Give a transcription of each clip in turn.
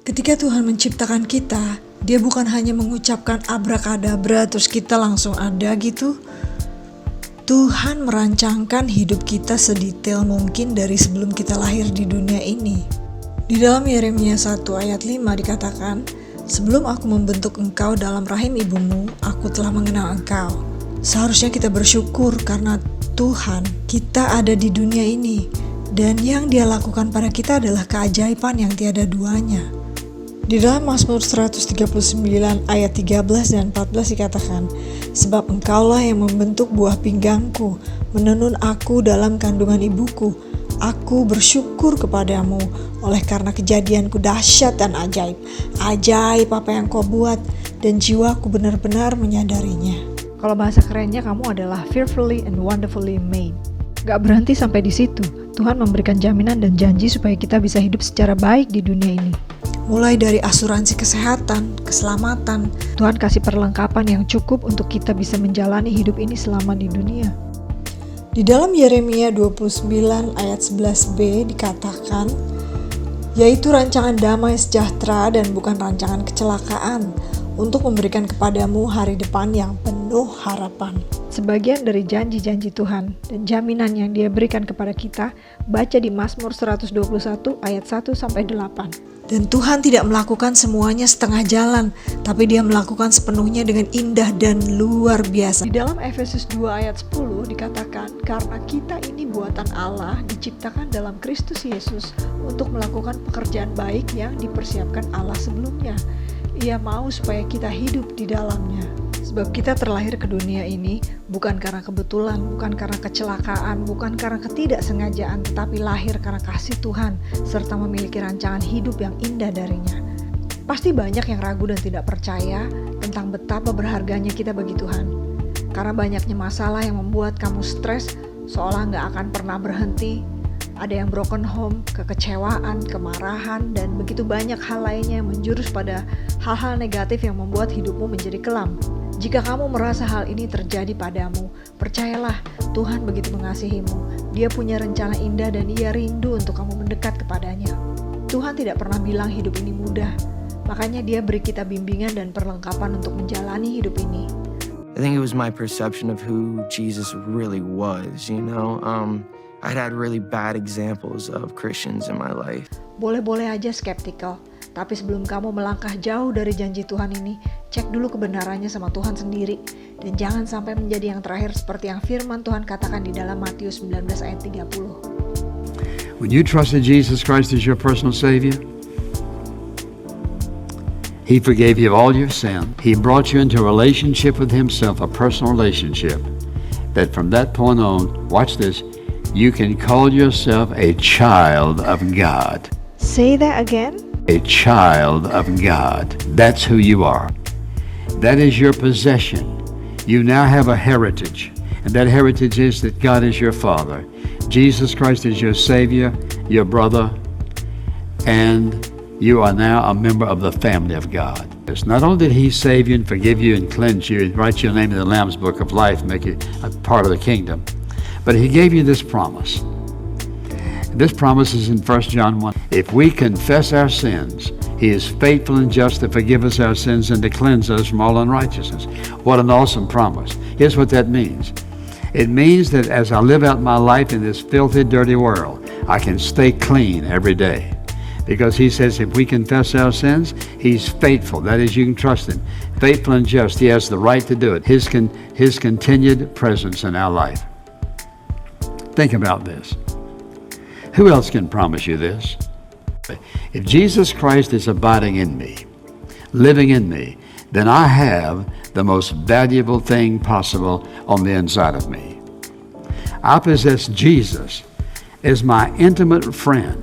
Ketika Tuhan menciptakan kita, Dia bukan hanya mengucapkan abrakadabra terus kita langsung ada gitu. Tuhan merancangkan hidup kita sedetail mungkin dari sebelum kita lahir di dunia ini. Di dalam Yeremia 1 ayat 5 dikatakan, "Sebelum aku membentuk engkau dalam rahim ibumu, aku telah mengenal engkau." Seharusnya kita bersyukur karena Tuhan kita ada di dunia ini, dan yang Dia lakukan pada kita adalah keajaiban yang tiada duanya. Di dalam Mazmur 139 ayat 13 dan 14 dikatakan, "Sebab engkaulah yang membentuk buah pinggangku, menenun aku dalam kandungan ibuku. Aku bersyukur kepadamu oleh karena kejadianku dahsyat dan ajaib. Ajaib apa yang kau buat, dan jiwaku benar-benar menyadarinya." Kalau bahasa kerennya, kamu adalah fearfully and wonderfully made. Gak berhenti sampai di situ. Tuhan memberikan jaminan dan janji supaya kita bisa hidup secara baik di dunia ini. Mulai dari asuransi kesehatan, keselamatan, Tuhan kasih perlengkapan yang cukup untuk kita bisa menjalani hidup ini selama di dunia. Di dalam Yeremia 29 ayat 11b dikatakan, "Yaitu rancangan damai sejahtera dan bukan rancangan kecelakaan, untuk memberikan kepadamu hari depan yang penuh harapan." Sebagian dari janji-janji Tuhan dan jaminan yang Dia berikan kepada kita, baca di Mazmur 121 ayat 1-8. Dan Tuhan tidak melakukan semuanya setengah jalan, tapi Dia melakukan sepenuhnya dengan indah dan luar biasa. Di dalam Efesus 2 ayat 10 dikatakan, "Karena kita ini buatan Allah, diciptakan dalam Kristus Yesus untuk melakukan pekerjaan baik yang dipersiapkan Allah sebelumnya. Ia mau supaya kita hidup di dalamnya." Sebab kita terlahir ke dunia ini bukan karena kebetulan, bukan karena kecelakaan, bukan karena ketidaksengajaan, tetapi lahir karena kasih Tuhan serta memiliki rancangan hidup yang indah darinya. Pasti banyak yang ragu dan tidak percaya tentang betapa berharganya kita bagi Tuhan. Karena banyaknya masalah yang membuat kamu stres seolah gak akan pernah berhenti. Ada yang broken home, kekecewaan, kemarahan, dan begitu banyak hal lainnya yang menjurus pada hal-hal negatif yang membuat hidupmu menjadi kelam. Jika kamu merasa hal ini terjadi padamu, percayalah Tuhan begitu mengasihimu. Dia punya rencana indah dan Ia rindu untuk kamu mendekat kepadanya. Tuhan tidak pernah bilang hidup ini mudah, makanya Dia beri kita bimbingan dan perlengkapan untuk menjalani hidup ini. I think it was my perception of who Jesus really was, I'd had really bad examples of Christians in my life. Boleh-boleh aja skeptikal, tapi sebelum kamu melangkah jauh dari janji Tuhan ini, cek dulu kebenarannya sama Tuhan sendiri. Dan jangan sampai menjadi yang terakhir seperti yang firman Tuhan katakan di dalam Matius 19 ayat 30. When you trusted Jesus Christ as your personal Savior, He forgave you all your sin. He brought you into a relationship with Himself, a personal relationship, that from that point on, watch this, you can call yourself a child of God. Say that again. A child of God. That's who you are. That is your possession. You now have a heritage, and that heritage is that God is your Father. Jesus Christ is your Savior, your brother, and you are now a member of the family of God. It's not only did He save you and forgive you and cleanse you and write your name in the Lamb's Book of Life, make you a part of the kingdom, but He gave you this promise. This promise is in 1 John 1. If we confess our sins, He is faithful and just to forgive us our sins and to cleanse us from all unrighteousness. What an awesome promise. Here's what that means. It means that as I live out my life in this filthy, dirty world, I can stay clean every day. Because He says if we confess our sins, He's faithful. That is, you can trust Him. Faithful and just. He has the right to do it. His continued presence in our life. Think about this. Who else can promise you this? If Jesus Christ is abiding in me, living in me, then I have the most valuable thing possible on the inside of me. I possess Jesus as my intimate friend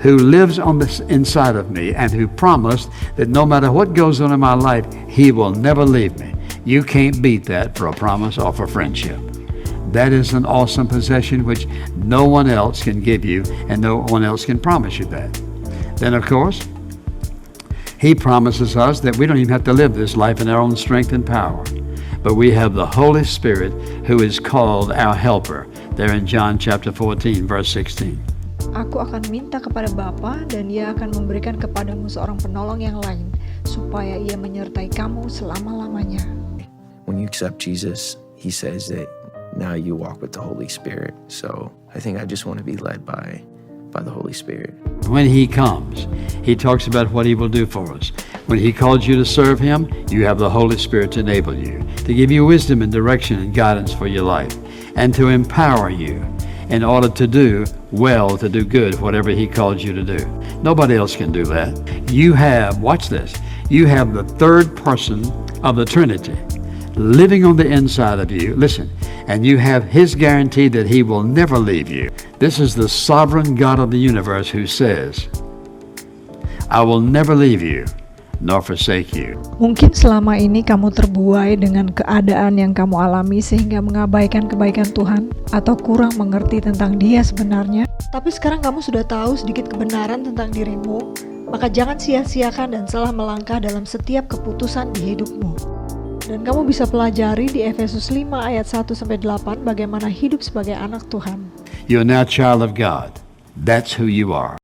who lives on the inside of me and who promised that no matter what goes on in my life, He will never leave me. You can't beat that for a promise or for friendship. That is an awesome possession which no one else can give you and no one else can promise you that. Then, of course, He promises us that we don't even have to live this life in our own strength and power, but we have the Holy Spirit who is called our helper, there in John chapter 14, verse 16. Aku akan minta kepada Bapa dan Ia akan memberikan kepadamu seorang penolong yang lain, supaya Ia menyertai kamu selama-lamanya. When you accept Jesus, He says that now you walk with the Holy Spirit. So I think I just want to be led by the Holy Spirit. When He comes, He talks about what He will do for us. When He calls you to serve Him, you have the Holy Spirit to enable you, to give you wisdom and direction and guidance for your life, and to empower you in order to do well, to do good, whatever He calls you to do. Nobody else can do that. You have, watch this, you have the third person of the Trinity living on the inside of you. Listen, and you have His guarantee that He will never leave you. This is the sovereign God of the universe who says, I will never leave you nor forsake you. Mungkin selama ini kamu terbuai dengan keadaan yang kamu alami sehingga mengabaikan kebaikan Tuhan atau kurang mengerti tentang Dia sebenarnya. Tapi sekarang kamu sudah tahu sedikit kebenaran tentang dirimu, maka jangan sia-siakan dan salah melangkah dalam setiap keputusan di hidupmu. Dan kamu bisa pelajari di Efesus 5 ayat 1-8 bagaimana hidup sebagai anak Tuhan. You're now a child of God. That's who you are.